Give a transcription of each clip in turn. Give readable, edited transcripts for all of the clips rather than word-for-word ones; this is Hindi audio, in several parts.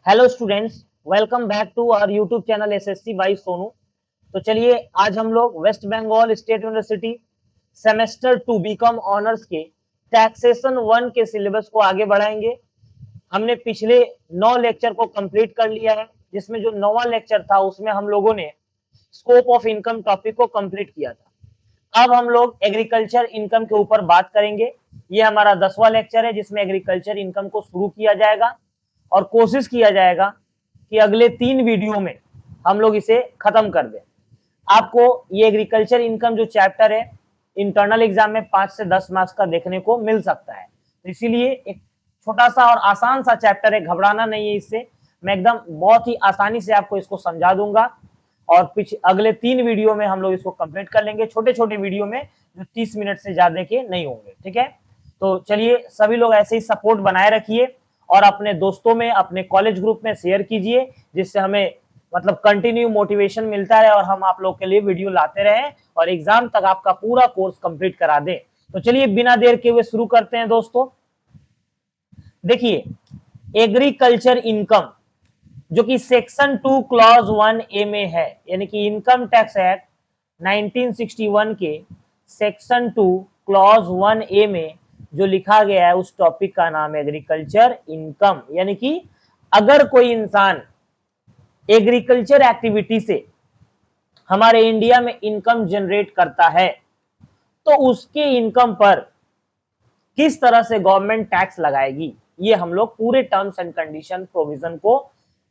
Hello students, welcome back to our YouTube channel SSC by Sonu. तो चलिए आज हम लोग West Bengal State University semester 2 BCom honours के टैक्सेशन 1 के सिलेबस को आगे बढ़ाएंगे। हमने पिछले 9 लेक्चर को कंप्लीट कर लिया है, जिसमें जो 9वां लेक्चर था उसमें हम लोगों ने स्कोप ऑफ इनकम टॉपिक को कंप्लीट किया था। अब हम लोग एग्रीकल्चर इनकम के ऊपर बात करेंगे। ये हमारा 10वां लेक्चर है जिसमें एग्रीकल्चर इनकम को शुरू किया जाएगा और कोशिश किया जाएगा कि अगले 3 वीडियो में हम लोग इसे खत्म कर दें। आपको ये एग्रीकल्चर इनकम जो चैप्टर है इंटरनल एग्जाम में 5 से 10 मार्क्स का देखने को मिल सकता है, तो इसीलिए एक छोटा सा और आसान सा चैप्टर है, घबराना नहीं है इससे। मैं एकदम बहुत ही आसानी से आपको इसको समझा दूंगा और अगले 3 वीडियो में हम लोग इसको कंप्लीट कर लेंगे, छोटे छोटे वीडियो में जो 30 मिनट से ज्यादा के नहीं होंगे। ठीक है, तो चलिए सभी लोग ऐसे ही सपोर्ट बनाए रखिए और अपने दोस्तों में, अपने कॉलेज ग्रुप में शेयर कीजिए, जिससे हमें मतलब कंटिन्यू मोटिवेशन मिलता है और हम आप लोग के लिए वीडियो लाते रहें और एग्जाम तक आपका पूरा कोर्स कंप्लीट करा दें। तो चलिए बिना देर के हुए शुरू करते हैं दोस्तों। देखिए, एग्रीकल्चर इनकम जो कि सेक्शन 2 क्लॉज 1A में है, यानी कि इनकम टैक्स एक्ट 1961 के सेक्शन 2 क्लॉज 1A में जो लिखा गया है उस टॉपिक का नाम है एग्रीकल्चर इनकम। यानी कि अगर कोई इंसान एग्रीकल्चर एक्टिविटी से हमारे इंडिया में इनकम जनरेट करता है तो उसके इनकम पर किस तरह से गवर्नमेंट टैक्स लगाएगी, ये हम लोग पूरे टर्म्स एंड कंडीशन प्रोविजन को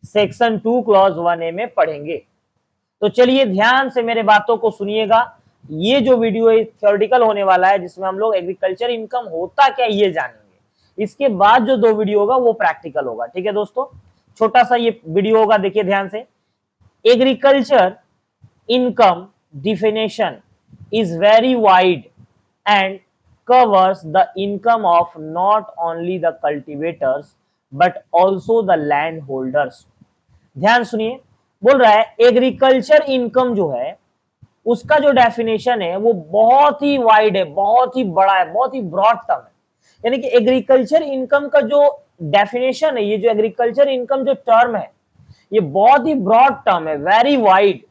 सेक्शन 2 क्लॉज 1A में पढ़ेंगे। तो चलिए ध्यान से मेरे बातों को सुनिएगा। ये जो वीडियो है थ्योरेटिकल होने वाला है, जिसमें हम लोग एग्रीकल्चर इनकम होता क्या ये जानेंगे। इसके बाद जो 2 वीडियो होगा वो प्रैक्टिकल होगा। ठीक है दोस्तों, छोटा सा ये वीडियो होगा, देखिए ध्यान से। Agriculture income definition is very wide and covers the income of not only the cultivators but also the landholders। ध्यान सुनिए, बोल रहा है एग्रीकल्चर इनकम जो है उसका जो डेफिनेशन है वो बहुत ही वाइड है, बहुत ही बड़ा है, बहुत ही ब्रॉड टर्म है। यानी कि एग्रीकल्चर इनकम का जो डेफिनेशन है, ये जो एग्रीकल्चर इनकम जो टर्म है ये बहुत ही ब्रॉड टर्म है, वेरी वाइड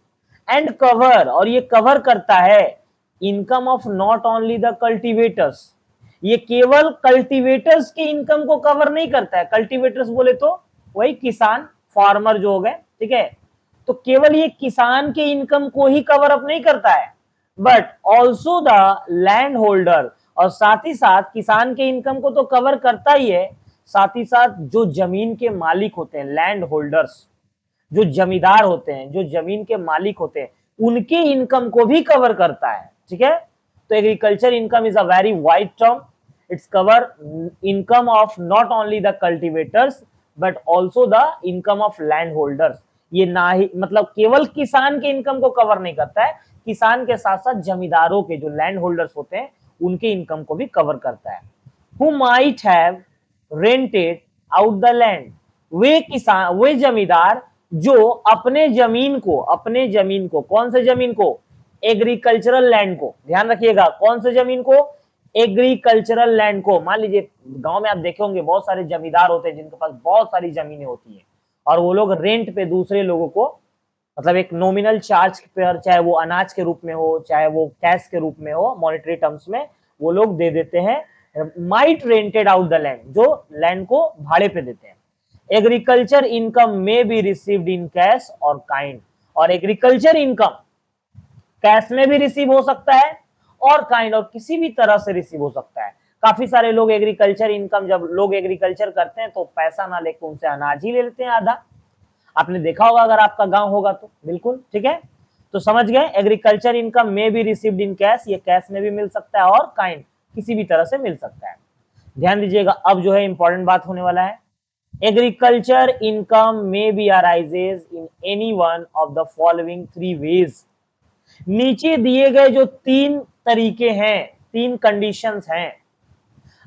एंड कवर, और ये कवर करता है income of not only the cultivators. ये केवल कल्टीवेटर्स की इनकम को कवर नहीं करता है। कल्टीवेटर्स बोले तो वही किसान, फार्मर जो हो गए, ठीक है। तो केवल ये किसान के इनकम को ही कवर अप नहीं करता है, but also the land holder, और साथ ही साथ किसान के इनकम को तो कवर करता ही है, साथ ही साथ जो जमीन के मालिक होते हैं, लैंड होल्डर्स, जो जमींदार होते हैं, जो जमीन के मालिक होते हैं, उनके इनकम को भी कवर करता है। ठीक है, तो agriculture income is a very wide term. Its cover income of not only the cultivators but also the income of land holders. ये ना ही मतलब केवल किसान के इनकम को कवर नहीं करता है, किसान के साथ साथ जमींदारों के जो लैंड होल्डर्स होते हैं उनके इनकम को भी कवर करता है। Who might have rented out the land, वे किसान, वे जमींदार जो अपने जमीन को कौन से जमीन को, एग्रीकल्चरल लैंड को, ध्यान रखिएगा, कौन से जमीन को, एग्रीकल्चरल लैंड को। मान लीजिए गांव में आप देखे होंगे बहुत सारे जमींदार होते हैं जिनके पास बहुत सारी जमीनें होती हैं और वो लोग रेंट पे दूसरे लोगों को, मतलब एक नॉमिनल चार्ज पर, चाहे वो अनाज के रूप में हो चाहे वो कैश के रूप में हो, मॉनेटरी टर्म्स में वो लोग दे देते हैं। Might rented out the land, जो लैंड को भाड़े पे देते हैं। Agriculture income may be received in cash और काइंड, और एग्रीकल्चर इनकम कैश में भी रिसीव हो सकता है और काइंड, और किसी भी तरह से रिसीव हो सकता है। काफी सारे लोग एग्रीकल्चर इनकम, जब लोग एग्रीकल्चर करते हैं तो पैसा ना लेके उनसे अनाज ही ले लेते हैं आधा। आपने देखा होगा अगर आपका गांव होगा तो, बिल्कुल ठीक है। तो समझ गए, agriculture income may be received in cash, ये कैश में भी मिल सकता है और काइंड, किसी भी तरह से मिल सकता है। ध्यान दीजिएगा, अब जो है इंपॉर्टेंट बात होने वाला है। Agriculture income may be arises in any one of the following 3 ways. नीचे दिए गए जो 3 तरीके हैं, 3 कंडीशंस हैं,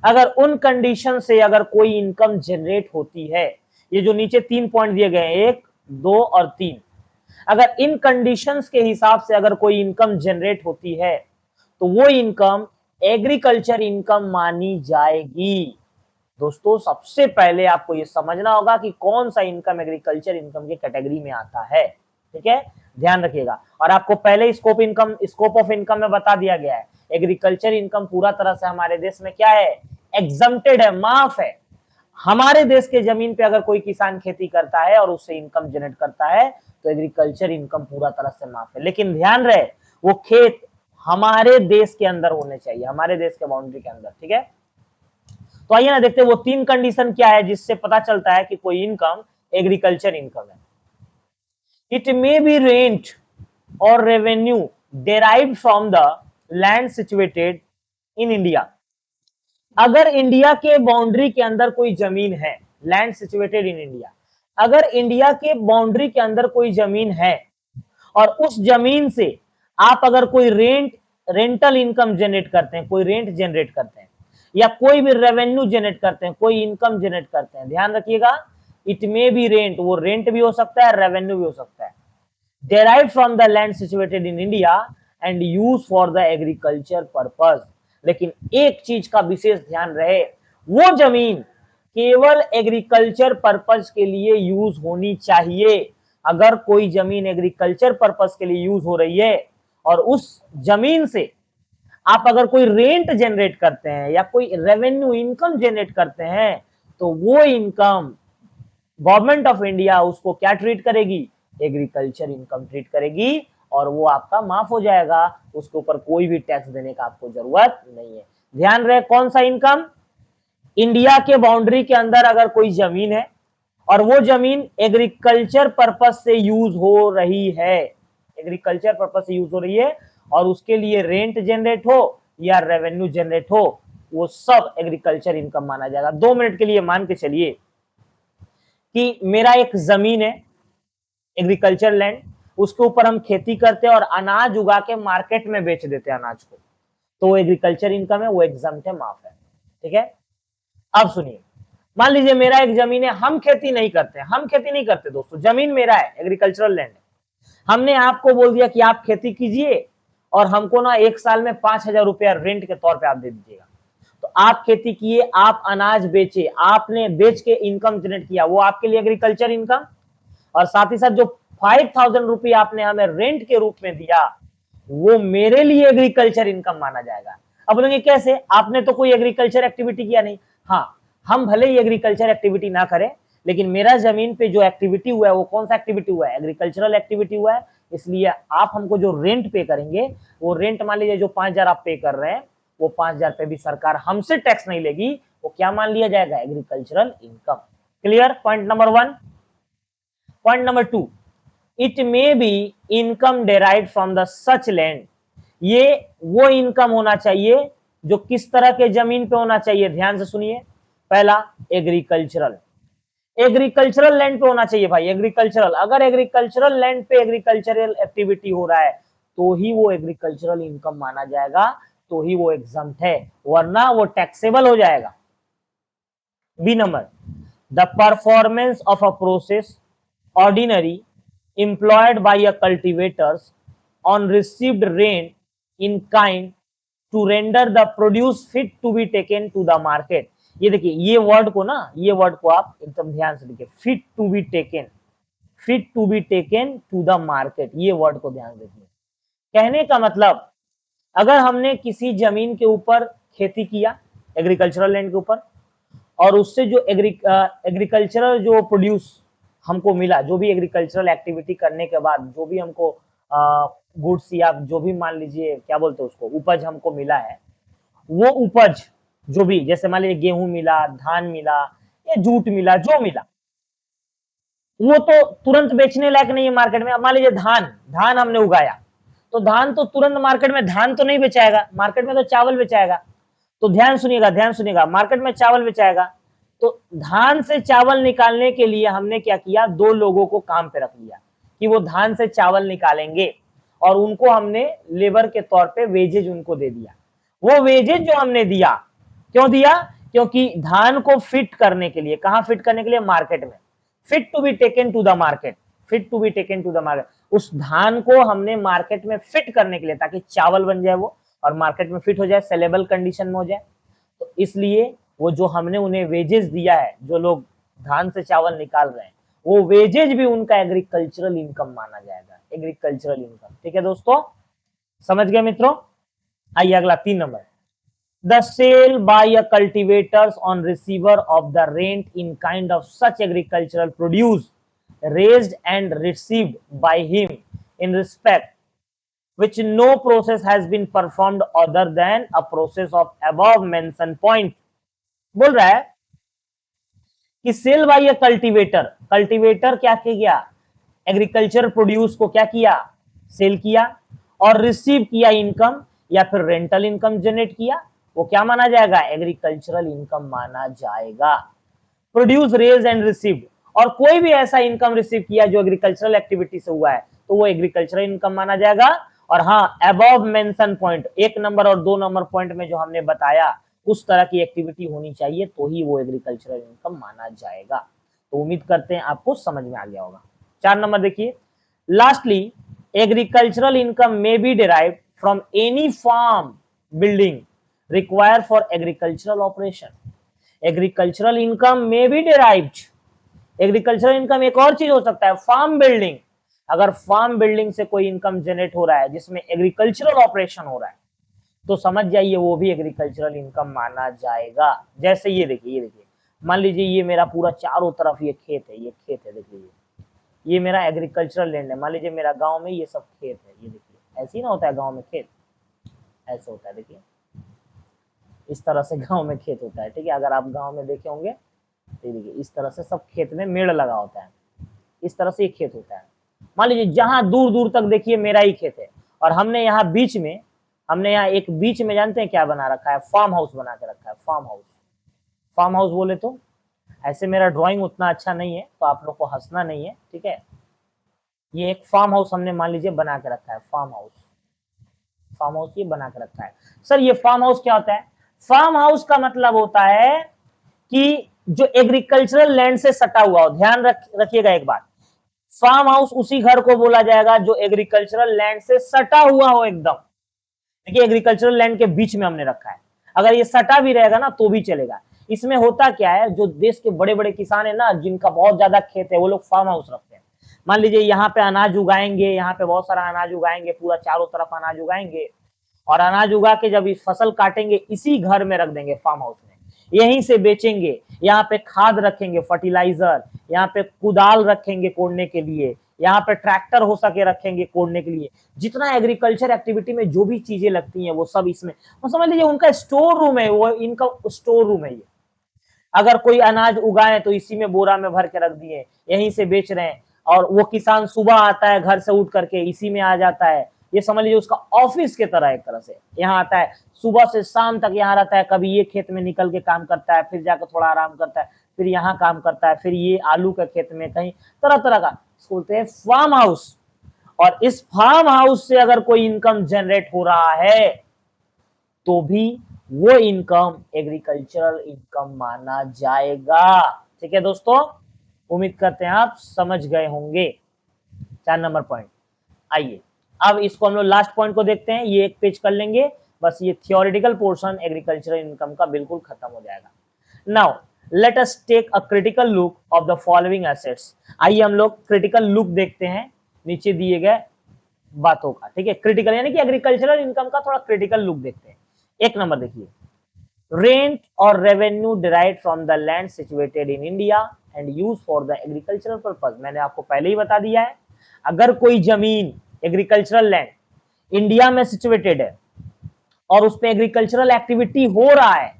अगर उन कंडीशन से अगर कोई इनकम जनरेट होती है, ये जो नीचे 3 पॉइंट दिए गए हैं 1, 2 और 3, अगर इन कंडीशंस के हिसाब से अगर कोई इनकम जनरेट होती है तो वो इनकम एग्रीकल्चर इनकम मानी जाएगी। दोस्तों सबसे पहले आपको ये समझना होगा कि कौन सा इनकम एग्रीकल्चर इनकम की कैटेगरी में आता है, ठीक है, ध्यान रखिएगा। और आपको पहले स्कोप ऑफ इनकम में बता दिया गया है, एग्रीकल्चर इनकम पूरा तरह से हमारे देश में क्या है, एग्जम्प्टेड है, माफ है। हमारे देश के जमीन पे अगर कोई किसान खेती करता है और उससे इनकम जनरेट करता है तो एग्रीकल्चर इनकम पूरा तरह से माफ है। लेकिन ध्यान रहे वो खेत हमारे देश के अंदर होने चाहिए, हमारे देश के बाउंड्री के अंदर, ठीक है। तो आइए ना देखते हैं वो 3 कंडीशन क्या है जिससे पता चलता है कि कोई इनकम एग्रीकल्चर इनकम है। इट मे बी रेंट और revenue derived from the land situated in India. अगर इंडिया के बाउंड्री के अंदर कोई जमीन है, लैंड सिचुएटेड इन इंडिया, अगर इंडिया के बाउंड्री के अंदर कोई जमीन है और उस जमीन से आप अगर कोई रेंटल इनकम जनरेट करते हैं, कोई रेंट जनरेट करते हैं या कोई भी रेवेन्यू जनरेट करते हैं, कोई इनकम जनरेट करते हैं, ध्यान रखिएगा, इट मे बी रेंट, वो रेंट भी हो सकता है, रेवेन्यू भी हो सकता है, derived from the land situated in India and used for the agriculture purpose। लेकिन एक चीज का विशेष ध्यान रहे, वो जमीन केवल एग्रीकल्चर पर्पस के लिए यूज होनी चाहिए। अगर कोई जमीन एग्रीकल्चर पर्पस के लिए यूज हो रही है और उस जमीन से आप अगर कोई रेंट जनरेट करते हैं या कोई रेवेन्यू इनकम जनरेट करते हैं तो वो इनकम गवर्नमेंट ऑफ इंडिया उसको क्या ट्रीट करेगी, एग्रीकल्चर इनकम ट्रीट करेगी और वो आपका माफ हो जाएगा, उसके ऊपर कोई भी टैक्स देने का आपको जरूरत नहीं है। ध्यान रहे कौन सा इनकम, इंडिया के बाउंड्री के अंदर अगर कोई जमीन है और वो जमीन एग्रीकल्चर पर्पस से यूज हो रही है, एग्रीकल्चर पर्पस से यूज हो रही है और उसके लिए रेंट जनरेट हो या रेवेन्यू जनरेट हो, वो सब एग्रीकल्चर इनकम माना जाएगा। 2 मिनट के लिए मान के चलिए कि मेरा एक जमीन है एग्रीकल्चर लैंड, उसके ऊपर हम खेती करते हैं और अनाज उगा के मार्केट में बेच देते हैं अनाज को, तो वो एग्रीकल्चर इनकम है, वो एग्जम्प्ट है, माफ है, ठीक है। अब सुनिए, मान लीजिए मेरा एक जमीन है, हम खेती नहीं करते, हम खेती नहीं करते दोस्तों, जमीन मेरा है, एग्रीकल्चरल लैंड है, हमने आपको बोल दिया कि आप खेती कीजिए और हमको ना 1 साल में 5,000 रुपया रेंट के तौर पे आप दे दीजिएगा। तो आप खेती किए, आप अनाज बेचे, आपने बेच के इनकम जनरेट किया, वो आपके लिए एग्रीकल्चर इनकम, और साथ ही साथ जो 5,000 रुपया आपने हमें रेंट के रूप में दिया वो मेरे लिए एग्रीकल्चर इनकम माना जाएगा। अब बोलेंगे कैसे, आपने तो कोई एग्रीकल्चर एक्टिविटी किया नहीं। हाँ, हम भले ही एग्रीकल्चर एक्टिविटी ना करें लेकिन मेरा जमीन पे जो एक्टिविटी हुआ है वो कौन सा एक्टिविटी हुआ है, एग्रीकल्चरल एक्टिविटी हुआ है, इसलिए आप हमको जो रेंट पे करेंगे वो रेंट, मान लीजिए जो 5,000 आप पे कर रहे हैं वो 5,000 पे भी सरकार हमसे टैक्स नहीं लेगी, वो क्या मान लिया जाएगा, agricultural income. Clear, point number 1। Point number 2, it may be income derived from the such land. ये वो इनकम होना चाहिए जो किस तरह के जमीन पे होना चाहिए, ध्यान से सुनिए। पहला, एग्रीकल्चरल, एग्रीकल्चरल लैंड पे होना चाहिए भाई, एग्रीकल्चरल, अगर एग्रीकल्चरल लैंड पे एग्रीकल्चरल एक्टिविटी हो रहा है तो ही वो एग्रीकल्चरल इनकम माना जाएगा, तो ही वो एग्जम्प्ट है, वरना वो टैक्सेबल हो जाएगा। B number, the performance of a process ordinary employed by a cultivators on received rain in kind to render the produce fit to be taken to the market। ये देखिए, ये वर्ड को ना, ये वर्ड को आप एकदम ध्यान से देखिए, fit to be taken, fit to be taken to the market, ये वर्ड को ध्यान देखिए। कहने का मतलब, अगर हमने किसी जमीन के ऊपर खेती किया, एग्रीकल्चरल लैंड के ऊपर, और उससे जो एग्रीकल्चरल जो प्रोड्यूस हमको मिला, जो भी एग्रीकल्चरल एक्टिविटी करने के बाद जो भी हमको गुड्स या जो भी मान लीजिए क्या बोलते हैं उसको, उपज हमको मिला है, वो उपज जो भी, जैसे मान लीजिए गेहूं मिला, धान मिला या जूट मिला, जो मिला वो तो तुरंत बेचने लायक नहीं है मार्केट में। अब मान लीजिए धान, धान हमने उगाया तो धान तो तुरंत मार्केट में धान तो नहीं बेचाएगा, मार्केट में तो चावल बेचाएगा। तो ध्यान सुनिएगा, ध्यान सुनिएगा, मार्केट में चावल बेचाएगा, तो धान से चावल निकालने के लिए हमने क्या किया, 2 लोगों को काम पे रख लिया कि वो धान से चावल निकालेंगे और उनको हमने लेबर के तौर पे वेजेज उनको दे दिया। वो वेजेज जो हमने दिया, क्यों दिया, क्योंकि धान को फिट करने के लिए, कहां फिट करने के लिए, मार्केट में, fit to be taken to the market, fit to be taken to the market, उस धान को हमने मार्केट में फिट करने के लिए, ताकि चावल बन जाए वो और मार्केट में फिट हो जाए, सेलेबल कंडीशन में हो जाए। तो इसलिए वो जो हमने उन्हें वेजेस दिया है, जो लोग धान से चावल निकाल रहे हैं, वो वेजेज भी उनका एग्रीकल्चरल इनकम माना जाएगा, एग्रीकल्चरल इनकम। ठीक है दोस्तों, समझ गए मित्रों। आइए अगला 3 number, the sale by a cultivators on receiver of the rent in kind of such agricultural produce raised and received by him in respect which no process has been performed other than a process of above mentioned point। बोल रहा है कि cell by a cultivator, cultivator क्या किया, एग्रीकल्चर प्रोड्यूस को क्या किया, सेल किया, और रिसीव किया इनकम या फिर रेंटल इनकम जनरेट किया, वो क्या माना जाएगा, एग्रीकल्चरल इनकम माना जाएगा। प्रोड्यूस रेज एंड रिसीव्ड, और कोई भी ऐसा इनकम रिसीव किया जो एग्रीकल्चरल एक्टिविटी से हुआ है तो वो एग्रीकल्चरल इनकम माना जाएगा। और हाँ, अबव मेंशन पॉइंट, 1 नंबर और 2 नंबर पॉइंट में जो हमने बताया उस तरह की एक्टिविटी होनी चाहिए तो ही वो एग्रीकल्चरल इनकम माना जाएगा। तो उम्मीद करते हैं आपको समझ में आ गया होगा। 4 नंबर देखिए, lastly agricultural income may be derived from any farm building require for agricultural operation. Agricultural income में भी डिराइव्ड, एग्रीकल्चरल इनकम एक और चीज हो सकता है, फार्म बिल्डिंग। अगर फार्म बिल्डिंग से कोई इनकम जनरेट हो रहा है जिसमें एग्रीकल्चरल ऑपरेशन हो रहा है तो समझ जाइए वो भी एग्रीकल्चरल इनकम माना जाएगा। जैसे ये देखिए, ये देखिए, मान लीजिए ये मेरा पूरा चारों तरफ ये खेत है, ये खेत है, देखिए ये मेरा एग्रीकल्चरल लैंड है। मान लीजिए मेरा गांव में ये सब खेत है, ये देखिए, ऐसे ही ना होता है गांव में खेत, ऐसे होता है, देखिए इस तरह से गांव में खेत होता है। ठीक है, अगर आप गांव में देखे होंगे तो देखिए इस तरह से सब खेत में मेड़ लगा होता है, इस तरह से ये खेत होता है। मान लीजिए जहां दूर दूर तक देखिए मेरा ही खेत है, और हमने यहाँ बीच में, हमने यहाँ एक बीच में जानते हैं क्या बना रखा है, फार्म हाउस बना के रखा है, फार्म हाउस। फार्म हाउस बोले तो ऐसे मेरा ड्राइंग उतना अच्छा नहीं है तो आप लोग को हंसना नहीं है, ठीक है। ये एक फार्म हाउस हमने मान लीजिए बना के रखा है, फार्म हाउस, फार्म हाउस ये बना के रखा है। सर ये फार्म हाउस क्या होता है, फार्म हाउस का मतलब होता है कि जो एग्रीकल्चरल लैंड से सटा हुआ हो। ध्यान रखिएगा एक बात, फार्म हाउस उसी घर को बोला जाएगा जो एग्रीकल्चरल लैंड से सटा हुआ हो एकदम। देखिए एग्रीकल्चरल लैंड के बीच में हमने रखा है, अगर ये सटा भी रहेगा ना तो भी चलेगा। इसमें होता क्या है, जो देश के बड़े बड़े किसान है ना, जिनका बहुत ज्यादा खेत है, वो लोग फार्म हाउस रखते हैं। मान लीजिए यहाँ पे अनाज उगाएंगे, यहाँ पे बहुत सारा अनाज उगाएंगे, पूरा चारों तरफ अनाज उगाएंगे, और अनाज उगा के जब इस फसल काटेंगे इसी घर में रख देंगे फार्म हाउस में, यहीं से बेचेंगे। यहाँ पे खाद रखेंगे, फर्टिलाइजर, यहाँ पे कुदाल रखेंगे कोड़ने के लिए, यहाँ पे ट्रैक्टर हो सके रखेंगे कोड़ने के लिए। जितना एग्रीकल्चर एक्टिविटी में जो भी चीजें लगती हैं वो सब इसमें, वो समझ लीजिए उनका स्टोर रूम है, वो इनका स्टोर रूम है ये। अगर कोई अनाज उगाए तो इसी में बोरा में भर के रख दिए, यहीं से बेच रहे हैं, और वो किसान सुबह आता है घर से उठ करके इसी में आ जाता है। ये समझ लीजिए उसका ऑफिस के तरह, एक तरह से यहाँ आता है, सुबह से शाम तक यहाँ रहता है, कभी ये खेत में निकल के काम करता है, फिर जाकर थोड़ा आराम करता है, फिर यहाँ काम करता है, फिर ये आलू के खेत में कहीं तरह तरह का, बोलते हैं फार्म हाउस। और इस फार्म हाउस से अगर कोई इनकम जनरेट हो रहा है तो भी वो इनकम एग्रीकल्चरल इनकम माना जाएगा। ठीक है दोस्तों, उम्मीद करते हैं आप समझ गए होंगे 4 नंबर पॉइंट। आइए अब इसको हम लोग लास्ट पॉइंट को देखते हैं, ये एक पेज कर लेंगे बस, ये थियोरेटिकल पोर्शन एग्रीकल्चरल इनकम का बिल्कुल खत्म हो जाएगा। Now let us take a critical look of the following assets. आइए हम लोग क्रिटिकल लुक देखते हैं नीचे दिए गए बातों का। ठीक है, क्रिटिकल यानी कि एग्रीकल्चरल इनकम का थोड़ा क्रिटिकल लुक देखते हैं। 1 नंबर देखिए, रेंट और revenue derived from the land situated in India and use for the agricultural purpose. मैंने आपको पहले ही बता दिया है, अगर कोई जमीन एग्रीकल्चरल लैंड इंडिया में सिचुएटेड है और उस पर एग्रीकल्चरल एक्टिविटी हो रहा है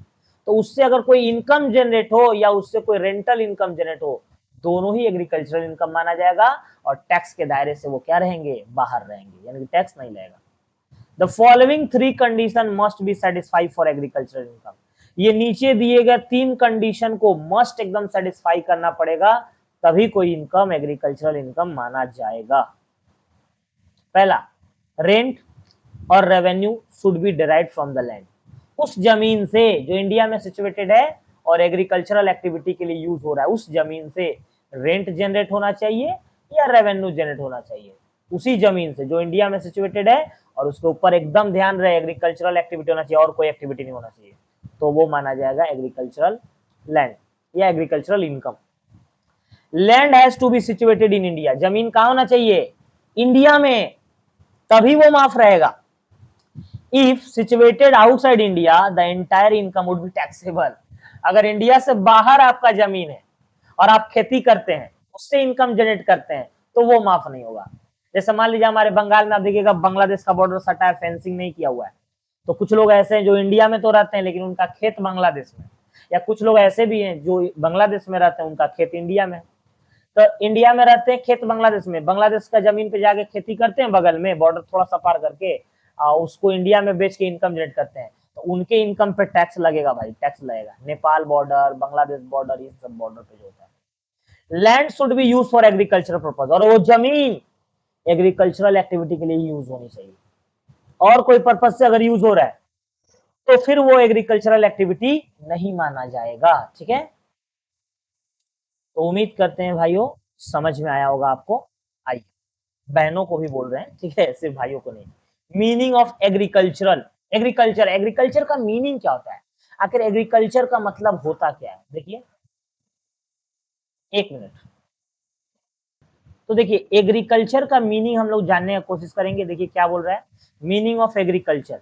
तो उससे अगर कोई इनकम जनरेट हो या उससे कोई रेंटल इनकम जनरेट हो, दोनों ही एग्रीकल्चरल इनकम माना जाएगा, और टैक्स के दायरे से वो क्या रहेंगे, बाहर रहेंगे, यानी कि टैक्स नहीं लगेगा। The following 3 condition must be satisfy for agricultural income. ये नीचे दिए गए 3 कंडीशन को मस्ट एकदम सेटिस्फाई करना पड़ेगा, तभी कोई इनकम एग्रीकल्चरल इनकम माना जाएगा। पहला, रेंट और revenue should be derived from the land. उस जमीन से जो इंडिया में सिचुएटेड है और एग्रीकल्चरल एक्टिविटी के लिए यूज हो रहा है, उस जमीन से रेंट जनरेट होना चाहिए या रेवेन्यू जनरेट होना चाहिए। उसी जमीन से जो इंडिया में सिचुएटेड है और उसके ऊपर एकदम ध्यान रहे एग्रीकल्चरल एक्टिविटी होना चाहिए और कोई एक्टिविटी नहीं होना चाहिए। तो वो माना जाएगा एग्रीकल्चरल लैंड या agricultural income. Land has to be situated in India, जमीन कहां होना चाहिए, इंडिया में, तभी वो माफ रहेगा। If situated outside India the entire income would be taxable, अगर इंडिया से बाहर आपका जमीन है और आप खेती करते हैं, उससे इनकम जनरेट करते हैं, तो वो माफ नहीं होगा। जैसे मान लीजिए हमारे बंगाल में आप देखिएगा बांग्लादेश का बॉर्डर सटा है, फेंसिंग नहीं किया हुआ है, तो कुछ लोग ऐसे हैं जो इंडिया में तो रहते हैं लेकिन उनका खेत बांग्लादेश में, या कुछ लोग ऐसे भी हैं जो बांग्लादेश में रहते हैं उनका खेत इंडिया में। तो इंडिया में रहते हैं, खेत बांग्लादेश में, बांग्लादेश का जमीन पे जाके खेती करते हैं बगल में, बॉर्डर थोड़ा सा पार करके उसको इंडिया में बेच के इनकम जनरेट करते हैं, तो उनके इनकम पे टैक्स लगेगा भाई, टैक्स लगेगा। नेपाल बॉर्डर, बांग्लादेश बॉर्डर, ये सब बॉर्डर पे जो होता है। Land should be use for agriculture purpose, और वो जमीन एग्रीकल्चरल एक्टिविटी के लिए यूज होनी चाहिए। और कोई पर्पज से अगर यूज हो रहा है तो फिर वो एग्रीकल्चरल एक्टिविटी नहीं माना जाएगा, ठीक है। तो उम्मीद करते हैं भाइयों समझ में आया होगा आपको। आइए, बहनों को भी बोल रहे हैं, ठीक है, सिर्फ भाइयों को नहीं। Meaning of agricultural, agriculture, agriculture का मीनिंग क्या होता है, आखिर एग्रीकल्चर का मतलब होता क्या है, देखिए, एक मिनट। तो देखिए एग्रीकल्चर का मीनिंग हम लोग जानने की कोशिश करेंगे। देखिए क्या बोल रहा है, meaning of agriculture,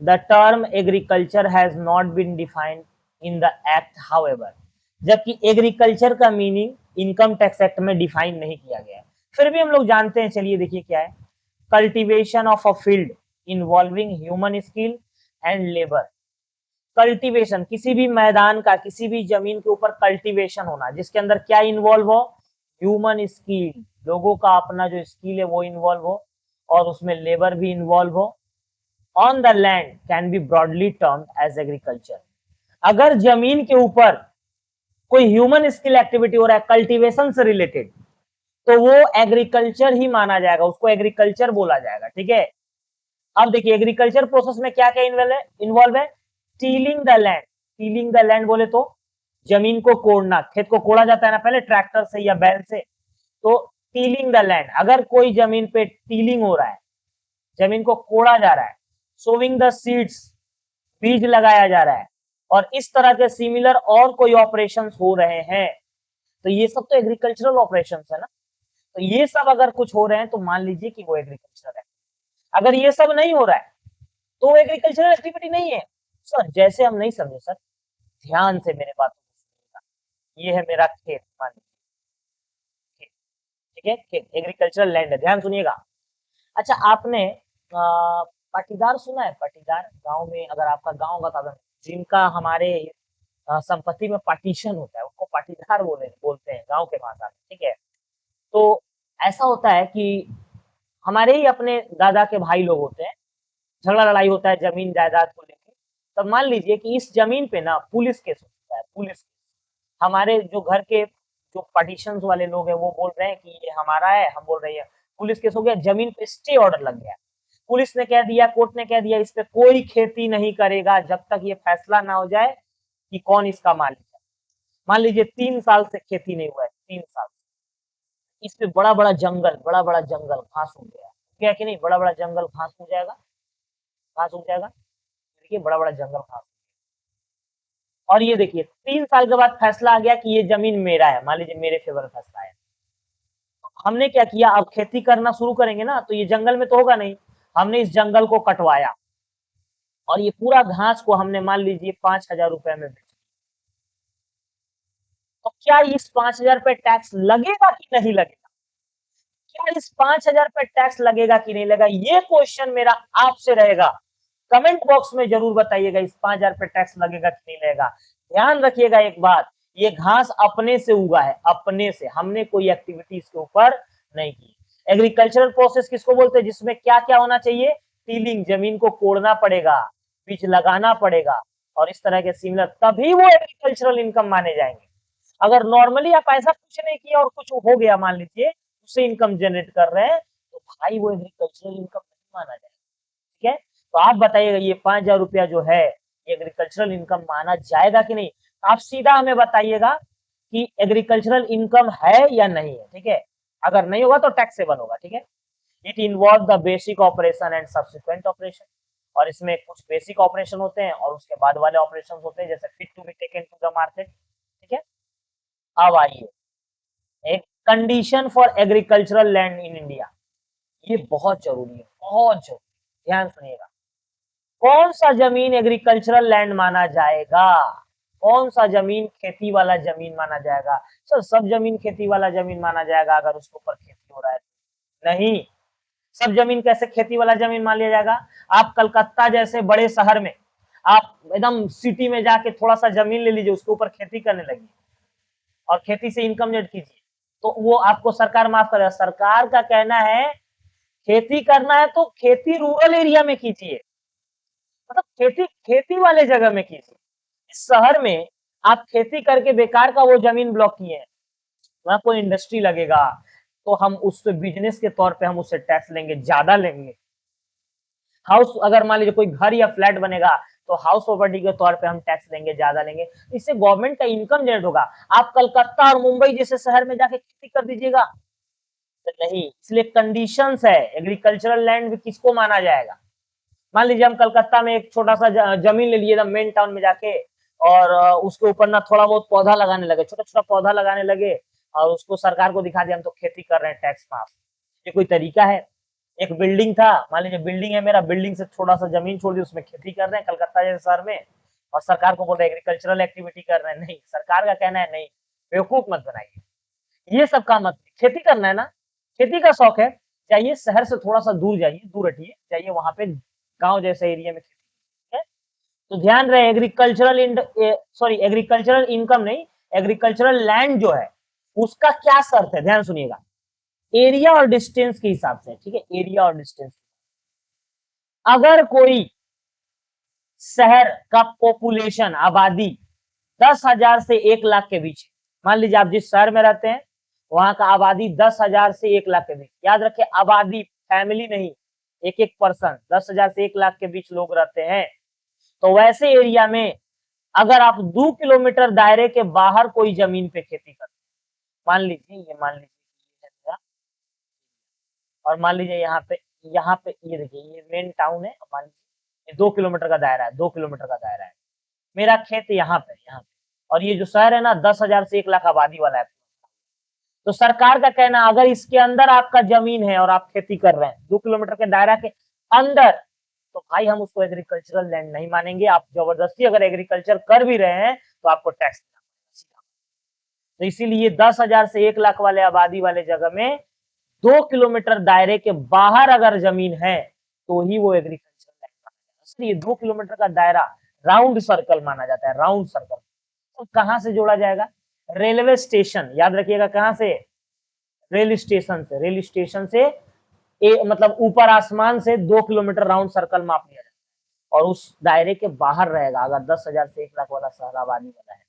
the term agriculture has not been defined in the act however, जबकि एग्रीकल्चर का मीनिंग इनकम टैक्स एक्ट में डिफाइन नहीं किया गया है, फिर भी हम लोग जानते हैं। चलिए देखिए क्या है, cultivation of a field involving human skill and labour. Cultivation, किसी भी मैदान का, किसी भी जमीन के ऊपर कल्टीवेशन होना, जिसके अंदर क्या इन्वॉल्व हो, ह्यूमन स्किल, लोगों का अपना जो स्किल है वो इन्वॉल्व हो, और उसमें लेबर भी इन्वॉल्व हो, on the land can be broadly termed as agriculture. अगर जमीन के ऊपर कोई ह्यूमन स्किल एक्टिविटी हो रहा है कल्टीवेशन से रिलेटेड, तो वो एग्रीकल्चर ही माना जाएगा, उसको एग्रीकल्चर बोला जाएगा, ठीक है। अब देखिए एग्रीकल्चर प्रोसेस में क्या क्या इन्वॉल्व है, tilling the land, tilling the land बोले तो जमीन को कोड़ना, खेत को कोड़ा जाता है ना पहले ट्रैक्टर से या बैल से, तो टीलिंग द लैंड, अगर कोई जमीन पे टीलिंग हो रहा है, जमीन को कोड़ा जा रहा है, सोविंग द सीड्स, बीज लगाया जा रहा है, और इस तरह के सिमिलर और कोई ऑपरेशंस हो रहे हैं, तो ये सब तो एग्रीकल्चरल ऑपरेशंस है ना। तो ये सब अगर कुछ हो रहे हैं तो मान लीजिए कि वो एग्रीकल्चर है। अगर ये सब नहीं हो रहा है तो एग्रीकल्चरल एक्टिविटी नहीं है। सर जैसे हम नहीं समझे सर, ध्यान से मेरे बात को सुनिएगा। ये है मेरा खेत, मान लीजिए, ठीक है, खेत एग्रीकल्चरल लैंड है, ध्यान सुनिएगा। अच्छा आपने पाटीदार सुना है, पाटीदार, गांव में अगर आपका गांव होगा तो जिनका हमारे संपत्ति में पार्टीशन होता है उसको पाटीदार बोलते हैं गांव के भाषा में, ठीक है। तो ऐसा होता है कि हमारे ही अपने दादा के भाई लोग होते हैं, झगड़ा लड़ाई होता है जमीन जायदाद को लेकर, तब मान लीजिए कि इस जमीन पे ना पुलिस केस होता है, पुलिस, हमारे जो घर के जो पार्टीशन वाले लोग हैं वो बोल रहे हैं कि ये हमारा है, हम बोल रहे हैं पुलिस केस हो गया, जमीन पे स्टे ऑर्डर लग गया, पुलिस ने कह दिया, कोर्ट ने कह दिया इस पे कोई खेती नहीं करेगा जब तक ये फैसला ना हो जाए कि कौन इसका मालिक है। मान लीजिए 3 साल से खेती नहीं हुआ है, 3 साल, इस पे बड़ा बड़ा जंगल, बड़ा बड़ा जंगल घास उग गया, क्या कि नहीं, बड़ा बड़ा जंगल घास उग जाएगा, घास उग जाएगा, देखिए बड़ा बड़ा जंगल घास। और ये देखिए 3 साल के बाद फैसला आ गया कि ये जमीन मेरा है, मान लीजिए मेरे फेवर में फैसला आया, हमने क्या किया, अब खेती करना शुरू करेंगे ना, तो ये जंगल में तो होगा नहीं, हमने इस जंगल को कटवाया और ये पूरा घास को हमने मान लीजिए 5,000 रुपए में बेचा। तो क्या इस 5,000 पे टैक्स लगेगा कि नहीं लगेगा, क्या इस 5,000 पे टैक्स लगेगा कि नहीं लगेगा, ये क्वेश्चन मेरा आपसे रहेगा। कमेंट बॉक्स में जरूर बताइएगा इस 5,000 पे टैक्स लगेगा कि नहीं लगेगा। ध्यान रखिएगा एक बात, ये घास अपने से उगा है, अपने से, हमने कोई एक्टिविटी इसके ऊपर नहीं की। एग्रीकल्चरल प्रोसेस किसको बोलते हैं, जिसमें क्या क्या होना चाहिए, टीलिंग, जमीन को कोड़ना पड़ेगा, बीज लगाना पड़ेगा, और इस तरह के सिमिलर, तभी वो एग्रीकल्चरल इनकम माने जाएंगे। अगर नॉर्मली आप ऐसा कुछ नहीं किया और कुछ हो गया मान लीजिए उससे इनकम जनरेट कर रहे हैं, तो भाई वो एग्रीकल्चरल इनकम नहीं माना जाएगा, ठीक है। तो आप बताइएगा ये 5,000 रुपया जो है एग्रीकल्चरल इनकम माना जाएगा कि नहीं, आप सीधा हमें बताइएगा कि एग्रीकल्चरल इनकम है या नहीं है, ठीक है। अगर नहीं होगा तो टैक्सेबल होगा, ठीक है। It involve the basic operation and subsequent operation, और इसमें कुछ बेसिक ऑपरेशन होते हैं और उसके बाद वाले ऑपरेशन होते हैं, जैसे fit to be taken to the market. ठीक है, अब आइए एक condition for agricultural land in India, ये बहुत जरूरी है, बहुत जरूरी, ध्यान सुनिएगा। कौन सा जमीन एग्रीकल्चरल लैंड माना जाएगा, कौन सा जमीन खेती वाला जमीन माना जाएगा? सर सब जमीन खेती वाला जमीन माना जाएगा अगर उसके ऊपर खेती हो रहा है? नहीं, सब जमीन कैसे खेती वाला जमीन मान लिया जाएगा? आप कलकत्ता जैसे बड़े शहर में, आप एकदम सिटी में जाके थोड़ा सा जमीन ले लीजिए, उसके ऊपर खेती करने लगी और खेती से इनकम जनरेट कीजिए, तो वो आपको सरकार माफ करेगा। सरकार का कहना है खेती करना है तो खेती रूरल एरिया में कीजिए, मतलब खेती खेती वाले जगह में कीजिए। इस शहर में आप खेती करके बेकार का वो जमीन ब्लॉक किए हैं, वहां कोई इंडस्ट्री लगेगा तो हम उससे बिजनेस के तौर पे हम उससे टैक्स लेंगे, ज्यादा लेंगे। हाउस अगर मान लीजिए कोई घर या फ्लैट बनेगा तो हाउस प्रॉपर्टी के तौर पे हम टैक्स लेंगे, ज्यादा लेंगे, इससे गवर्नमेंट का इनकम जनरेट होगा। आप कलकत्ता और मुंबई जैसे शहर में जाके खेती कर दीजिएगा तो नहीं, इसलिए कंडीशंस है एग्रीकल्चरल लैंड भी किसको माना जाएगा। मान लीजिए हम कलकत्ता में एक छोटा सा जमीन ले लिए एकदम मेन टाउन में जाके और उसके ऊपर ना थोड़ा बहुत पौधा लगाने लगे, छोटा छोटा पौधा लगाने लगे और उसको सरकार को दिखा दिया हम तो खेती कर रहे हैं, टैक्स माफ। ये कोई तरीका है? एक बिल्डिंग था, मान लीजिए बिल्डिंग है मेरा, बिल्डिंग से थोड़ा सा जमीन छोड़ दी, उसमें खेती कर रहे हैं कलकत्ता जैसे शहर में, और सरकार को बोल रहे हैं एग्रीकल्चरल एक्टिविटी कर रहे हैं। नहीं, सरकार का कहना है नहीं, बेवकूफ मत बनाइए, ये सब काम मत, खेती करना है ना, खेती का शौक है, जाइए शहर से थोड़ा सा दूर जाइए, दूर हटिए, जाइए वहां पे गांव जैसे एरिया में खेती है। तो ध्यान रहे एग्रीकल्चरल इनकम नहीं, एग्रीकल्चरल लैंड जो है उसका क्या शर्त है, ध्यान सुनिएगा, एरिया और डिस्टेंस के हिसाब से। ठीक है, एरिया और डिस्टेंस। अगर कोई शहर का पॉपुलेशन आबादी 10,000 से 1 लाख के बीच, मान लीजिए आप जिस शहर में रहते हैं वहां का आबादी 10,000 से 1 लाख के बीच, याद रखिए आबादी, फैमिली नहीं, एक एक पर्सन, 10,000 से 1 लाख के बीच लोग रहते हैं, तो वैसे एरिया में अगर आप 2 किलोमीटर दायरे के बाहर कोई जमीन पे खेती करते हैं, मान लीजिए ये, मान लीजिए और मान लीजिए यहाँ पे ये देखिए ये मेन टाउन है, मान लीजिए 2 किलोमीटर का दायरा है, 2 किलोमीटर का दायरा है, मेरा खेत यहाँ पे और ये जो शहर है ना 10,000 से 1 लाख आबादी वाला है। तो सरकार का कहना अगर इसके अंदर आपका जमीन है और आप खेती कर रहे हैं 2 किलोमीटर के दायरा के अंदर, तो भाई हम उसको एग्रीकल्चरल लैंड नहीं मानेंगे। आप जबरदस्ती अगर एग्रीकल्चर कर भी रहे हैं तो आपको टैक्स देना पड़ेगा। तो इसीलिए 10,000 से 1 लाख वाले आबादी वाले जगह में 2 किलोमीटर दायरे के बाहर अगर जमीन है तो ही वो एग्रीकल्चर लैंड माना जाता है। इसलिए 2 किलोमीटर का दायरा राउंड सर्कल माना जाता है, राउंड सर्कल। तो कहां से जोड़ा जाएगा? रेलवे स्टेशन, याद रखिएगा कहां से? रेल स्टेशन से, रेल स्टेशन से मतलब ऊपर आसमान से 2 किलोमीटर राउंड सर्कल माप लिया जाता है और उस दायरे के बाहर रहेगा। अगर 10,000 से 1 लाख वाला शहर आबादी वाला है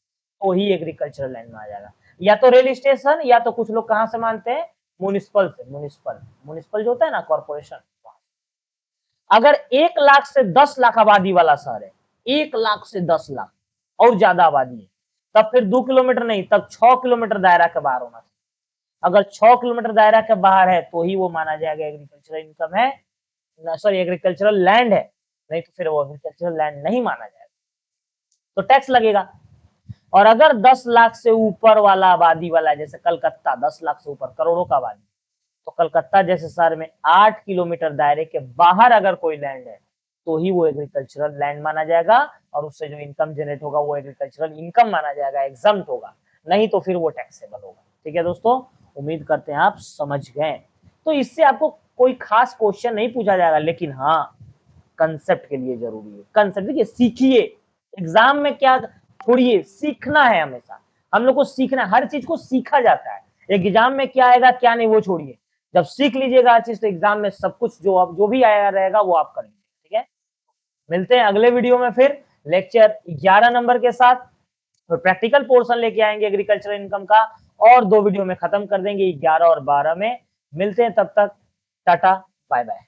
तो ही एग्रीकल्चरल लैंड में आ जाएगा। या तो रेल स्टेशन, या तो कुछ लोग कहां से मानते हैं? म्युनिसिपल से, म्युनिसिपल जो होता है ना कॉर्पोरेशन। अगर 1 लाख से 10 लाख आबादी वाला शहर है, 1 लाख से 10 लाख और ज्यादा आबादी है, तब फिर 2 किलोमीटर नहीं, तब 6 किलोमीटर दायरा के बाहर होना चाहिए। अगर 6 किलोमीटर दायरा के बाहर है तो ही वो माना जाएगा एग्रीकल्चरल इनकम है, सॉरी एग्रीकल्चरल लैंड है, नहीं तो फिर वो एग्रीकल्चरल लैंड नहीं माना जाएगा, तो टैक्स लगेगा। और अगर 10 लाख से ऊपर वाला आबादी वाला, जैसे कलकत्ता 10 लाख से ऊपर, करोड़ों का आबादी, तो कलकत्ता जैसे शहर में 8 किलोमीटर दायरे के बाहर अगर कोई लैंड है तो ही वो एग्रीकल्चरल लैंड माना जाएगा और उससे जो इनकम जनरेट होगा वो एग्रीकल्चरल इनकम माना जाएगा, एग्जम्प्ट होगा, नहीं तो फिर वो टैक्सेबल होगा। ठीक है दोस्तों, उम्मीद करते हैं आप समझ गए। तो इससे आपको कोई खास क्वेश्चन नहीं पूछा जाएगा, लेकिन हाँ कंसेप्ट के लिए जरूरी है। कंसेप्ट देखिए, सीखिए, एग्जाम में क्या छोड़िए, सीखना है हमेशा, हम लोग को सीखना, हर चीज को सीखा जाता है। एग्जाम में क्या आएगा क्या नहीं वो छोड़िए, जब सीख लीजिएगा हर चीज तो एग्जाम में सब कुछ जो भी आया रहेगा वो आप कर लीजिए। ठीक है, मिलते हैं अगले वीडियो में फिर लेक्चर 11 नंबर के साथ, और प्रैक्टिकल पोर्शन लेके आएंगे एग्रीकल्चर इनकम का, और 2 वीडियो में खत्म कर देंगे 11 और 12 में। मिलते हैं तब तक, टाटा बाय बाय।